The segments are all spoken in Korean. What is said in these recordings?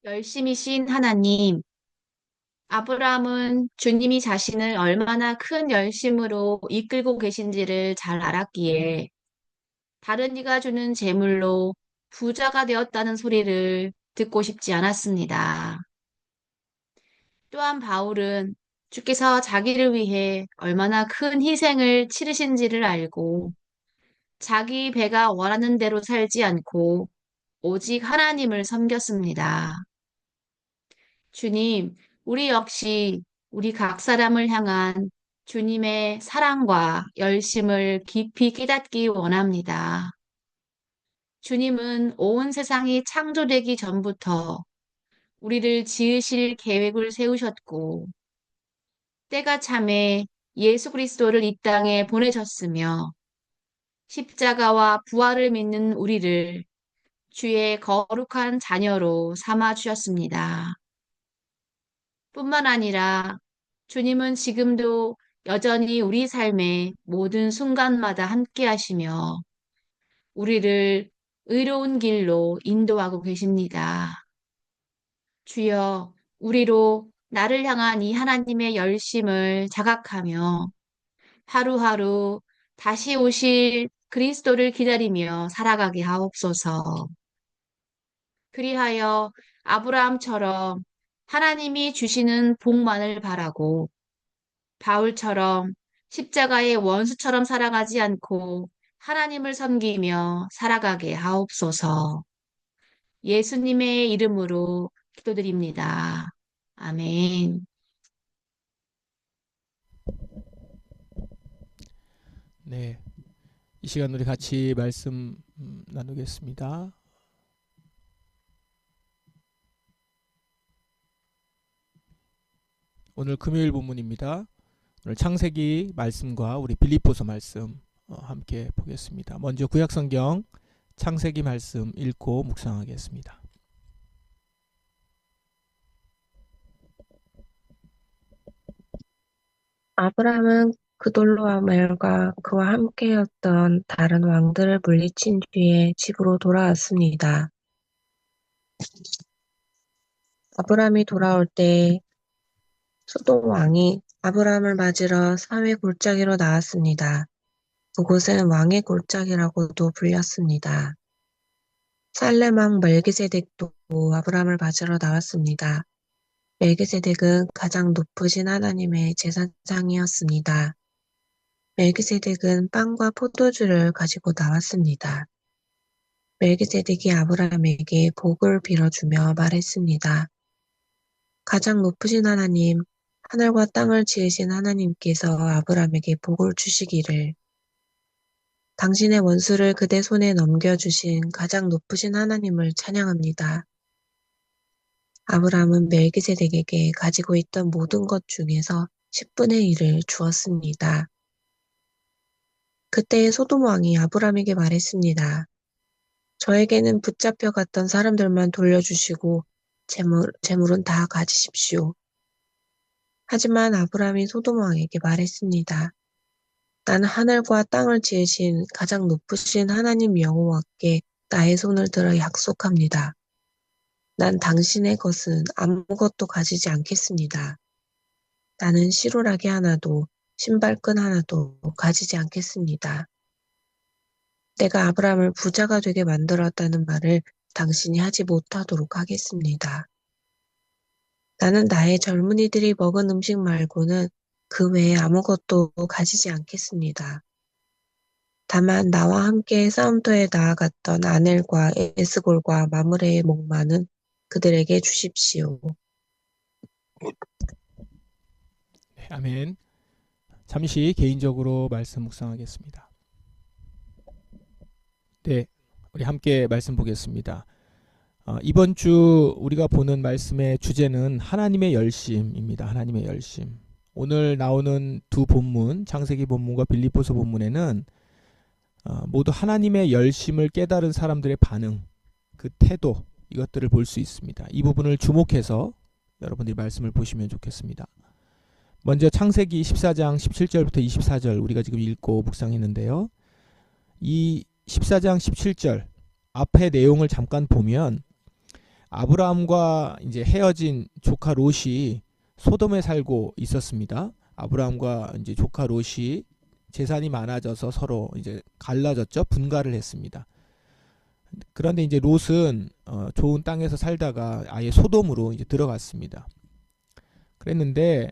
열심이신 하나님, 아브라함은 주님이 자신을 얼마나 큰 열심으로 이끌고 계신지를 잘 알았기에 다른 이가 주는 재물로 부자가 되었다는 소리를 듣고 싶지 않았습니다. 또한 바울은 주께서 자기를 위해 얼마나 큰 희생을 치르신지를 알고 자기 배가 원하는 대로 살지 않고 오직 하나님을 섬겼습니다. 주님, 우리 역시 우리 각 사람을 향한 주님의 사랑과 열심을 깊이 깨닫기 원합니다. 주님은 온 세상이 창조되기 전부터 우리를 지으실 계획을 세우셨고, 때가 참에 예수 그리스도를 이 땅에 보내셨으며, 십자가와 부활을 믿는 우리를 주의 거룩한 자녀로 삼아 주셨습니다. 뿐만 아니라 주님은 지금도 여전히 우리 삶의 모든 순간마다 함께 하시며 우리를 의로운 길로 인도하고 계십니다. 주여, 우리로 나를 향한 이 하나님의 열심을 자각하며 하루하루 다시 오실 그리스도를 기다리며 살아가게 하옵소서. 그리하여 아브라함처럼 하나님이 주시는 복만을 바라고 바울처럼 십자가의 원수처럼 살아가지 않고 하나님을 섬기며 살아가게 하옵소서. 예수님의 이름으로 기도드립니다. 아멘. 네, 이 시간 우리 같이 말씀 나누겠습니다. 오늘 금요일 본문입니다. 오늘 창세기 말씀과 우리 빌립보서 말씀 함께 보겠습니다. 먼저 구약성경 창세기 말씀 읽고 묵상하겠습니다. 아브라함은 그돌로아멜과 그와 함께였던 다른 왕들을 물리친 뒤에 집으로 돌아왔습니다. 아브라함이 돌아올 때 소돔 왕이 아브라함을 맞으러 사회 골짜기로 나왔습니다. 그곳은 왕의 골짜기라고도 불렸습니다. 살렘 왕 멜기세덱도 아브라함을 맞으러 나왔습니다. 멜기세덱은 가장 높으신 하나님의 제사장이었습니다. 멜기세덱은 빵과 포도주를 가지고 나왔습니다. 멜기세덱이 아브라함에게 복을 빌어주며 말했습니다. 가장 높으신 하나님, 하늘과 땅을 지으신 하나님께서 아브라함에게 복을 주시기를, 당신의 원수를 그대 손에 넘겨주신 가장 높으신 하나님을 찬양합니다. 아브라함은 멜기세덱에게 가지고 있던 모든 것 중에서 10분의 1을 주었습니다. 그때 소돔 왕이 아브라함에게 말했습니다. 저에게는 붙잡혀 갔던 사람들만 돌려주시고 재물은 다 가지십시오. 하지만 아브라함이 소돔 왕에게 말했습니다. 나는 하늘과 땅을 지으신 가장 높으신 하나님 여호와께 나의 손을 들어 약속합니다. 난 당신의 것은 아무것도 가지지 않겠습니다. 나는 시루라기 하나도 신발끈 하나도 가지지 않겠습니다. 내가 아브라함을 부자가 되게 만들었다는 말을 당신이 하지 못하도록 하겠습니다. 나는 나의 젊은이들이 먹은 음식 말고는 그 외에 아무것도 가지지 않겠습니다. 다만 나와 함께 싸움터에 나아갔던 아넬과 에스골과 마므레의 목마는 그들에게 주십시오. 네, 아멘. 잠시 개인적으로 말씀 묵상하겠습니다. 네, 우리 함께 말씀 보겠습니다. 이번 주 우리가 보는 말씀의 주제는 하나님의 열심입니다. 하나님의 열심. 오늘 나오는 두 본문, 창세기 본문과 빌립보서 본문에는 모두 하나님의 열심을 깨달은 사람들의 반응, 그 태도, 이것들을 볼 수 있습니다. 이 부분을 주목해서 여러분들이 말씀을 보시면 좋겠습니다. 먼저 창세기 14장 17절부터 24절 우리가 지금 읽고 묵상했는데요. 이 14장 17절 앞의 내용을 잠깐 보면 아브라함과 이제 헤어진 조카 롯이 소돔에 살고 있었습니다. 아브라함과 이제 조카 롯이 재산이 많아져서 서로 이제 갈라졌죠. 분가를 했습니다. 그런데 이제 롯은 좋은 땅에서 살다가 아예 소돔으로 이제 들어갔습니다. 그랬는데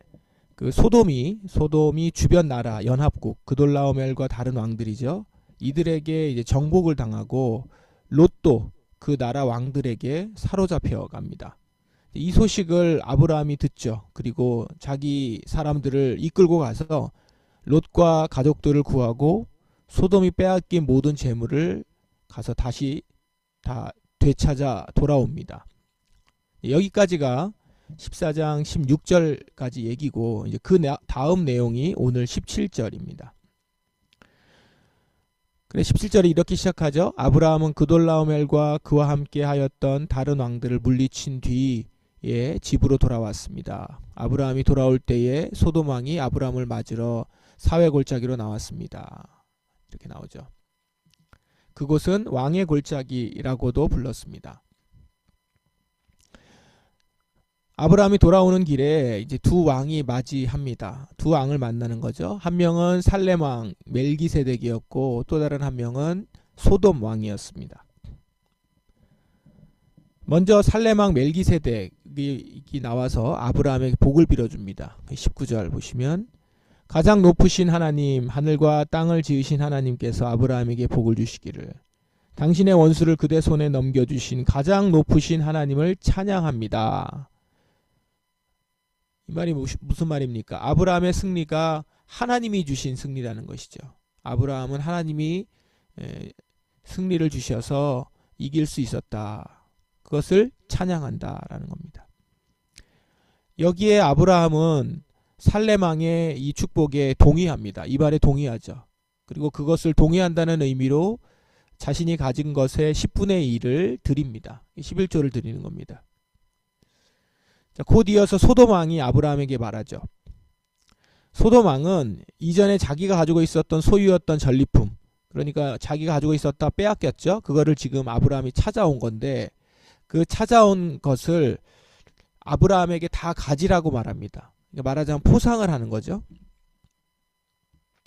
그 소돔이 주변 나라 연합국 그돌라오멜과 다른 왕들이죠. 이들에게 이제 정복을 당하고 롯도 그 나라 왕들에게 사로잡혀 갑니다. 이 소식을 아브라함이 듣죠. 그리고 자기 사람들을 이끌고 가서 롯과 가족들을 구하고 소돔이 빼앗긴 모든 재물을 가서 다시 다 되찾아 돌아옵니다. 여기까지가 14장 16절까지 얘기고 이제 그 다음 내용이 오늘 17절입니다. 그래 17절이 이렇게 시작하죠. 아브라함은 그돌라오멜과 그와 함께 하였던 다른 왕들을 물리친 뒤에 집으로 돌아왔습니다. 아브라함이 돌아올 때에 소돔 왕이 아브라함을 맞으러 사회 골짜기로 나왔습니다. 이렇게 나오죠. 그곳은 왕의 골짜기라고도 불렀습니다. 아브라함이 돌아오는 길에 이제 두 왕이 맞이합니다. 두 왕을 만나는 거죠. 한 명은 살렘 왕 멜기세덱이었고 또 다른 한 명은 소돔 왕이었습니다. 먼저 살렘 왕 멜기세덱이 나와서 아브라함에게 복을 빌어줍니다. 19절 보시면 가장 높으신 하나님, 하늘과 땅을 지으신 하나님께서 아브라함에게 복을 주시기를 당신의 원수를 그대 손에 넘겨주신 가장 높으신 하나님을 찬양합니다. 이 말이 무슨 말입니까? 아브라함의 승리가 하나님이 주신 승리라는 것이죠. 아브라함은 하나님이 승리를 주셔서 이길 수 있었다. 그것을 찬양한다라는 겁니다. 여기에 아브라함은 살렘 왕의 이 축복에 동의합니다. 이 말에 동의하죠. 그리고 그것을 동의한다는 의미로 자신이 가진 것의 10분의 1을 드립니다. 11조를 드리는 겁니다. 자, 곧 이어서 소돔 왕이 아브라함에게 말하죠. 소돔 왕은 이전에 자기가 가지고 있었던 소유였던 전리품, 그러니까 자기가 가지고 있었다 빼앗겼죠. 그거를 지금 아브라함이 찾아온 건데 그 찾아온 것을 아브라함에게 다 가지라고 말합니다. 그러니까 말하자면 포상을 하는 거죠.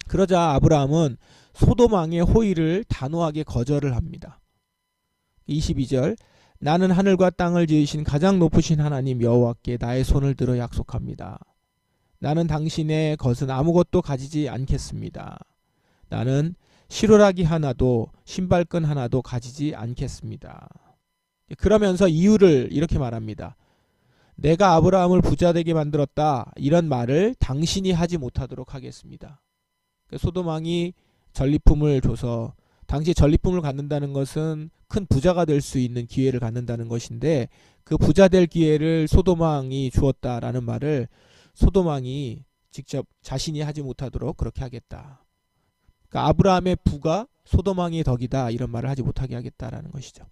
그러자 아브라함은 소돔 왕의 호의를 단호하게 거절을 합니다. 22절 나는 하늘과 땅을 지으신 가장 높으신 하나님 여호와께 나의 손을 들어 약속합니다. 나는 당신의 것은 아무것도 가지지 않겠습니다. 나는 시로라기 하나도 신발끈 하나도 가지지 않겠습니다. 그러면서 이유를 이렇게 말합니다. 내가 아브라함을 부자 되게 만들었다. 이런 말을 당신이 하지 못하도록 하겠습니다. 소돔 왕이 전리품을 줘서 당시 전리품을 갖는다는 것은 큰 부자가 될 수 있는 기회를 갖는다는 것인데 그 부자 될 기회를 소돔 왕이 주었다라는 말을 소돔 왕이 직접 자신이 하지 못하도록 그렇게 하겠다. 그러니까 아브라함의 부가 소돔 왕의 덕이다 이런 말을 하지 못하게 하겠다라는 것이죠.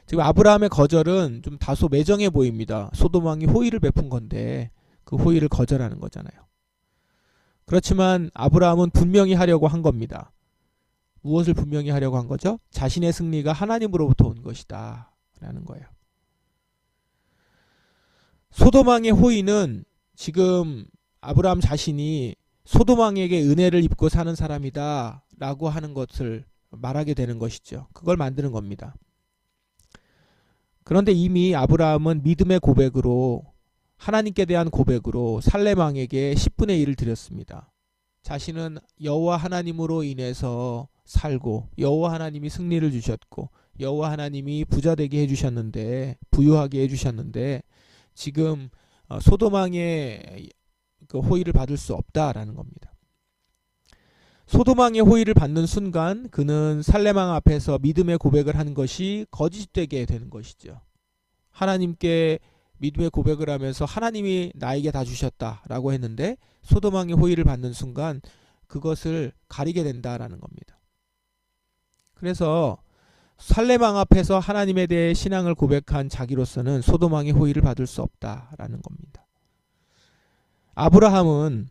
지금 아브라함의 거절은 좀 다소 매정해 보입니다. 소돔 왕이 호의를 베푼 건데 그 호의를 거절하는 거잖아요. 그렇지만 아브라함은 분명히 하려고 한 겁니다. 무엇을 분명히 하려고 한 거죠? 자신의 승리가 하나님으로부터 온 것이다 라는 거예요. 소돔 왕의 호의는 지금 아브라함 자신이 소돔 왕에게 은혜를 입고 사는 사람이다 라고 하는 것을 말하게 되는 것이죠. 그걸 만드는 겁니다. 그런데 이미 아브라함은 믿음의 고백으로 하나님께 대한 고백으로 살렘 왕에게 10분의 1을 드렸습니다. 자신은 여호와 하나님으로 인해서 살고 여호와 하나님이 승리를 주셨고 여호와 하나님이 부자 되게 해주셨는데 부유하게 해주셨는데 지금 소돔 왕의 그 호의를 받을 수 없다라는 겁니다. 소돔 왕의 호의를 받는 순간 그는 살렘 왕 앞에서 믿음의 고백을 한 것이 거짓되게 되는 것이죠. 하나님께 믿음의 고백을 하면서 하나님이 나에게 다 주셨다라고 했는데 소돔 왕의 호의를 받는 순간 그것을 가리게 된다라는 겁니다. 그래서 살렘 왕 앞에서 하나님에 대해 신앙을 고백한 자기로서는 소돔 왕의 호의를 받을 수 없다라는 겁니다. 아브라함은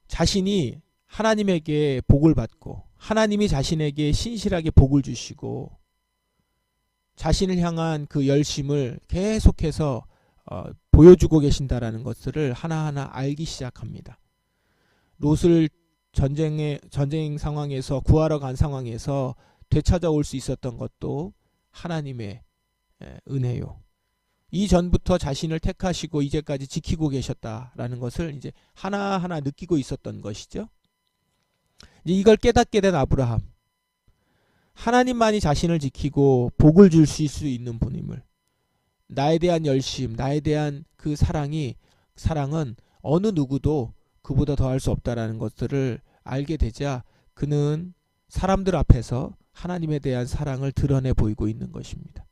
자신이 하나님에게 복을 받고 하나님이 자신에게 신실하게 복을 주시고 자신을 향한 그 열심을 계속해서 보여주고 계신다라는 것들을 하나하나 알기 시작합니다. 롯을 전쟁 상황에서 구하러 간 상황에서 되찾아올 수 있었던 것도 하나님의 은혜요. 이전부터 자신을 택하시고 이제까지 지키고 계셨다라는 것을 이제 하나하나 느끼고 있었던 것이죠. 이제 이걸 깨닫게 된 아브라함. 하나님만이 자신을 지키고 복을 주실 수 있는 분임을, 나에 대한 열심, 나에 대한 그 사랑은 어느 누구도 그보다 더할 수 없다라는 것들을 알게 되자 그는 사람들 앞에서 하나님에 대한 사랑을 드러내 보이고 있는 것입니다.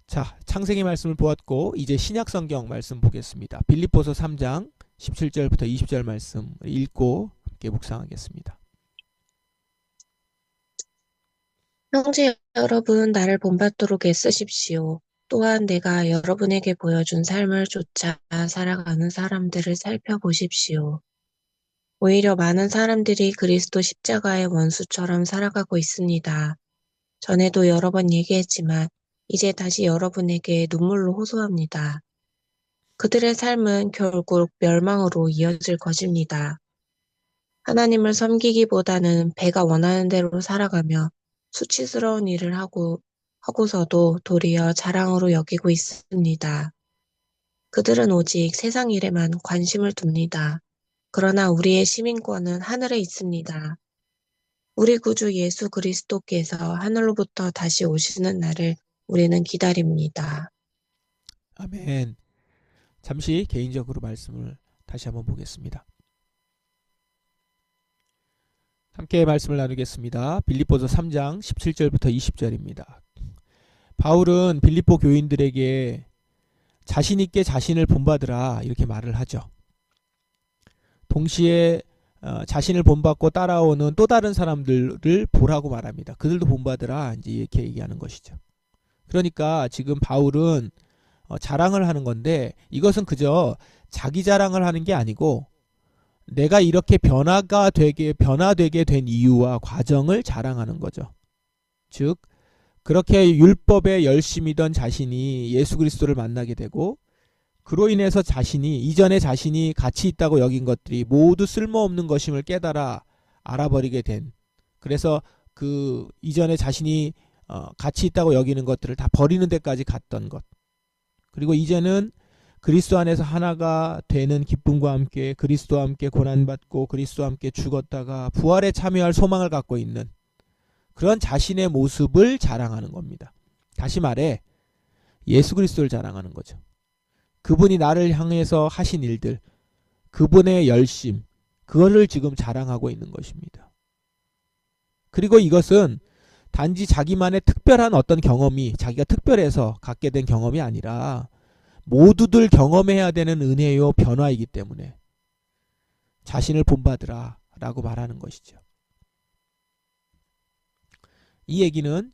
자, 창세기 말씀을 보았고 이제 신약 성경 말씀 보겠습니다. 빌립보서 3장 17절부터 20절 말씀 읽고 함께 묵상하겠습니다. 형제 여러분, 나를 본받도록 애쓰십시오. 또한 내가 여러분에게 보여준 삶을 쫓아 살아가는 사람들을 살펴보십시오. 오히려 많은 사람들이 그리스도 십자가의 원수처럼 살아가고 있습니다. 전에도 여러 번 얘기했지만 이제 다시 여러분에게 눈물로 호소합니다. 그들의 삶은 결국 멸망으로 이어질 것입니다. 하나님을 섬기기보다는 배가 원하는 대로 살아가며 수치스러운 일을 하고서도 도리어 자랑으로 여기고 있습니다. 그들은 오직 세상 일에만 관심을 둡니다. 그러나 우리의 시민권은 하늘에 있습니다. 우리 구주 예수 그리스도께서 하늘로부터 다시 오시는 날을 우리는 기다립니다. 아멘. 잠시 개인적으로 말씀을 다시 한번 보겠습니다. 함께 말씀을 나누겠습니다. 빌립보서 3장 17절부터 20절입니다. 바울은 빌립보 교인들에게 자신 있게 자신을 본받으라 이렇게 말을 하죠. 동시에 자신을 본받고 따라오는 또 다른 사람들을 보라고 말합니다. 그들도 본받으라 이제 이렇게 얘기하는 것이죠. 그러니까 지금 바울은 자랑을 하는 건데 이것은 그저 자기 자랑을 하는 게 아니고 내가 이렇게 변화되게 된 이유와 과정을 자랑하는 거죠. 즉 그렇게 율법에 열심이던 자신이 예수 그리스도를 만나게 되고 그로 인해서 이전에 자신이 가치 있다고 여긴 것들이 모두 쓸모없는 것임을 깨달아 알아버리게 된, 그래서 그 이전에 자신이 가치 있다고 여기는 것들을 다 버리는 데까지 갔던 것, 그리고 이제는 그리스도 안에서 하나가 되는 기쁨과 함께 그리스도와 함께 고난받고 그리스도와 함께 죽었다가 부활에 참여할 소망을 갖고 있는 그런 자신의 모습을 자랑하는 겁니다. 다시 말해 예수 그리스도를 자랑하는 거죠. 그분이 나를 향해서 하신 일들, 그분의 열심, 그거를 지금 자랑하고 있는 것입니다. 그리고 이것은 단지 자기만의 특별한 어떤 경험이, 자기가 특별해서 갖게 된 경험이 아니라 모두들 경험해야 되는 은혜요 변화이기 때문에 자신을 본받으라 라고 말하는 것이죠. 이 얘기는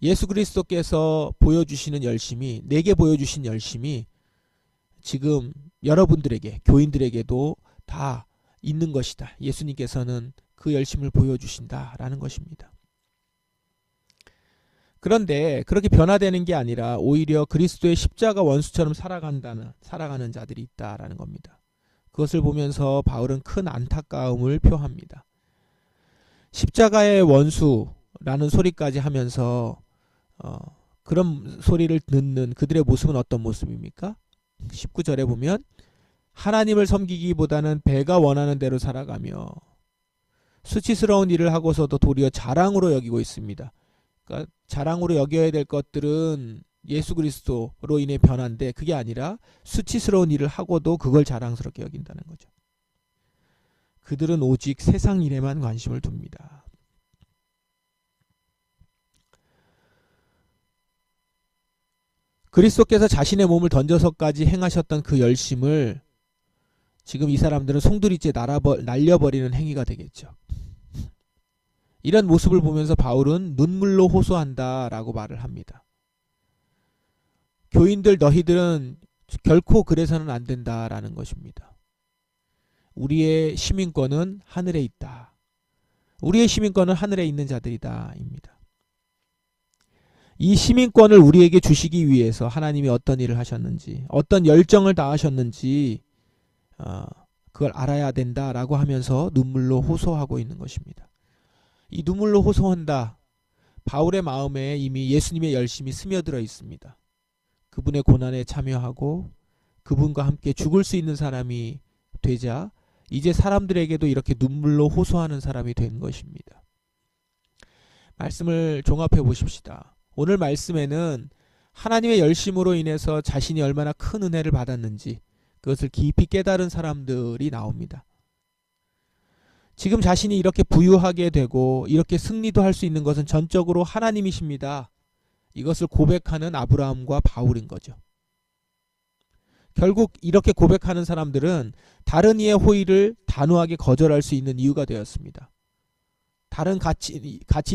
예수 그리스도께서 보여주시는 열심이, 내게 보여주신 열심이 지금 여러분들에게, 교인들에게도 다 있는 것이다. 예수님께서는 그 열심을 보여주신다라는 것입니다. 그런데 그렇게 변화되는 게 아니라 오히려 그리스도의 십자가 원수처럼 살아가는 자들이 있다라는 겁니다. 그것을 보면서 바울은 큰 안타까움을 표합니다. 십자가의 원수라는 소리까지 하면서 그런 소리를 듣는 그들의 모습은 어떤 모습입니까? 19절에 보면 하나님을 섬기기보다는 배가 원하는 대로 살아가며 수치스러운 일을 하고서도 도리어 자랑으로 여기고 있습니다. 그러니까 자랑으로 여겨야 될 것들은 예수 그리스도로 인해 변한데 그게 아니라 수치스러운 일을 하고도 그걸 자랑스럽게 여긴다는 거죠. 그들은 오직 세상 일에만 관심을 둡니다. 그리스도께서 자신의 몸을 던져서까지 행하셨던 그 열심을 지금 이 사람들은 송두리째 날려버리는 행위가 되겠죠. 이런 모습을 보면서 바울은 눈물로 호소한다라고 말을 합니다. 교인들 너희들은 결코 그래서는 안 된다라는 것입니다. 우리의 시민권은 하늘에 있다. 우리의 시민권은 하늘에 있는 자들이다 입니다. 이 시민권을 우리에게 주시기 위해서 하나님이 어떤 일을 하셨는지, 어떤 열정을 다하셨는지 그걸 알아야 된다라고 하면서 눈물로 호소하고 있는 것입니다. 이 눈물로 호소한다. 바울의 마음에 이미 예수님의 열심이 스며들어 있습니다. 그분의 고난에 참여하고 그분과 함께 죽을 수 있는 사람이 되자 이제 사람들에게도 이렇게 눈물로 호소하는 사람이 된 것입니다. 말씀을 종합해 보십시다. 오늘 말씀에는 하나님의 열심으로 인해서 자신이 얼마나 큰 은혜를 받았는지 그것을 깊이 깨달은 사람들이 나옵니다. 지금 자신이 이렇게 부유하게 되고 이렇게 승리도 할 수 있는 것은 전적으로 하나님이십니다. 이것을 고백하는 아브라함과 바울인 거죠. 결국 이렇게 고백하는 사람들은 다른 이의 호의를 단호하게 거절할 수 있는 이유가 되었습니다. 다른 가치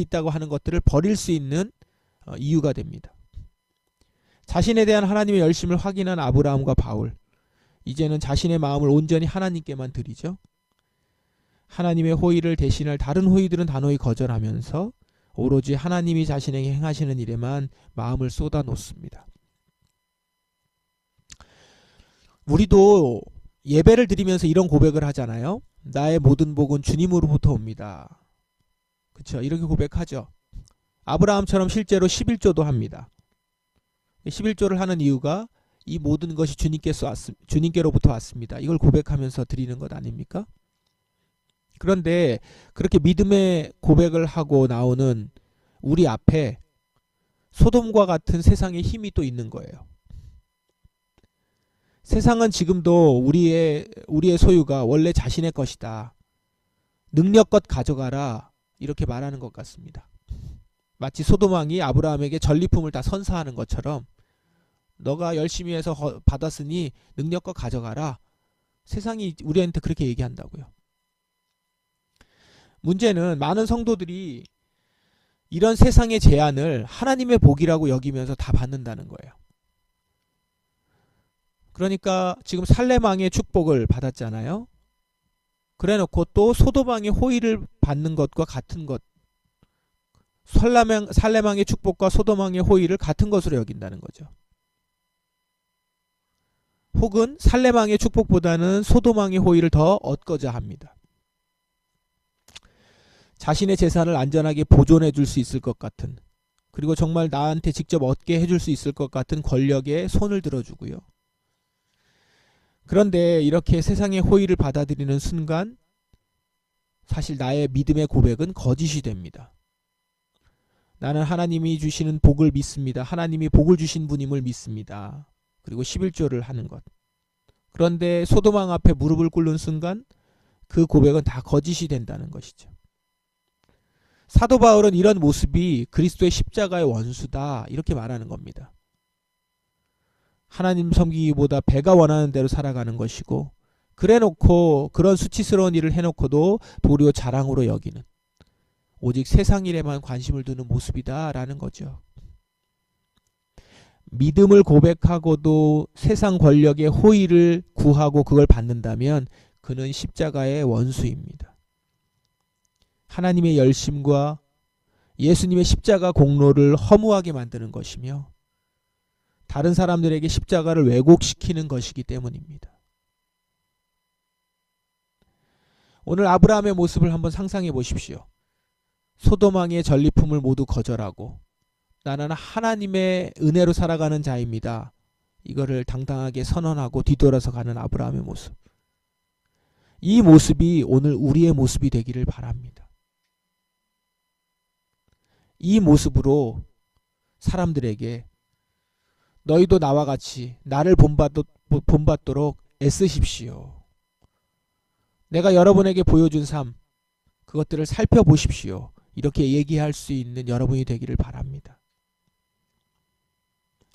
있다고 하는 것들을 버릴 수 있는 이유가 됩니다. 자신에 대한 하나님의 열심을 확인한 아브라함과 바울, 이제는 자신의 마음을 온전히 하나님께만 드리죠. 하나님의 호의를 대신할 다른 호의들은 단호히 거절하면서 오로지 하나님이 자신에게 행하시는 일에만 마음을 쏟아 놓습니다. 우리도 예배를 드리면서 이런 고백을 하잖아요. 나의 모든 복은 주님으로부터 옵니다. 그렇죠? 이렇게 고백하죠. 아브라함처럼 실제로 11조도 합니다. 11조를 하는 이유가 이 모든 것이 주님께로부터 왔습니다. 이걸 고백하면서 드리는 것 아닙니까? 그런데 그렇게 믿음의 고백을 하고 나오는 우리 앞에 소돔과 같은 세상의 힘이 또 있는 거예요. 세상은 지금도 우리의 소유가 원래 자신의 것이다. 능력껏 가져가라. 이렇게 말하는 것 같습니다. 마치 소돔 왕이 아브라함에게 전리품을 다 선사하는 것처럼 너가 열심히 해서 받았으니 능력껏 가져가라. 세상이 우리한테 그렇게 얘기한다고요. 문제는 많은 성도들이 이런 세상의 제안을 하나님의 복이라고 여기면서 다 받는다는 거예요. 그러니까 지금 살렘 왕의 축복을 받았잖아요. 그래놓고 또 소돔 왕의 호의를 받는 것과 같은 것, 살렘 왕의 축복과 소돔 왕의 호의를 같은 것으로 여긴다는 거죠. 혹은 살렘 왕의 축복보다는 소돔 왕의 호의를 더 얻고자 합니다. 자신의 재산을 안전하게 보존해 줄 수 있을 것 같은, 그리고 정말 나한테 직접 얻게 해줄 수 있을 것 같은 권력에 손을 들어주고요. 그런데 이렇게 세상의 호의를 받아들이는 순간 사실 나의 믿음의 고백은 거짓이 됩니다. 나는 하나님이 주시는 복을 믿습니다. 하나님이 복을 주신 분임을 믿습니다. 그리고 11조를 하는 것. 그런데 소돔 왕 앞에 무릎을 꿇는 순간 그 고백은 다 거짓이 된다는 것이죠. 사도 바울은 이런 모습이 그리스도의 십자가의 원수다 이렇게 말하는 겁니다. 하나님 섬기기보다 배가 원하는 대로 살아가는 것이고, 그래놓고 그런 수치스러운 일을 해놓고도 도리어 자랑으로 여기는, 오직 세상 일에만 관심을 두는 모습이다라는 거죠. 믿음을 고백하고도 세상 권력의 호의를 구하고 그걸 받는다면 그는 십자가의 원수입니다. 하나님의 열심과 예수님의 십자가 공로를 허무하게 만드는 것이며 다른 사람들에게 십자가를 왜곡시키는 것이기 때문입니다. 오늘 아브라함의 모습을 한번 상상해 보십시오. 소돔 왕의 전리품을 모두 거절하고 나는 하나님의 은혜로 살아가는 자입니다. 이거를 당당하게 선언하고 뒤돌아서 가는 아브라함의 모습. 이 모습이 오늘 우리의 모습이 되기를 바랍니다. 이 모습으로 사람들에게 너희도 나와 같이 나를 본받도록 애쓰십시오. 내가 여러분에게 보여준 삶, 그것들을 살펴보십시오. 이렇게 얘기할 수 있는 여러분이 되기를 바랍니다.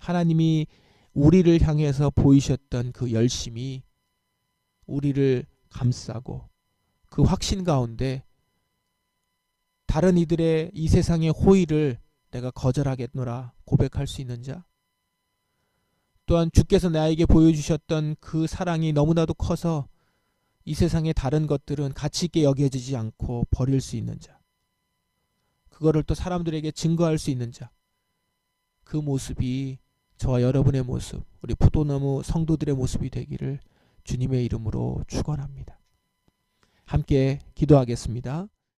하나님이 우리를 향해서 보이셨던 그 열심이 우리를 감싸고 그 확신 가운데 다른 이들의 이 세상의 호의를 내가 거절하겠노라 고백할 수 있는 자, 또한 주께서 나에게 보여주셨던 그 사랑이 너무나도 커서 이 세상의 다른 것들은 가치 있게 여겨지지 않고 버릴 수 있는 자, 그거를 또 사람들에게 증거할 수 있는 자, 그 모습이 저와 여러분의 모습, 우리 포도나무 성도들의 모습이 되기를 주님의 이름으로 축원합니다. 함께 기도하겠습니다.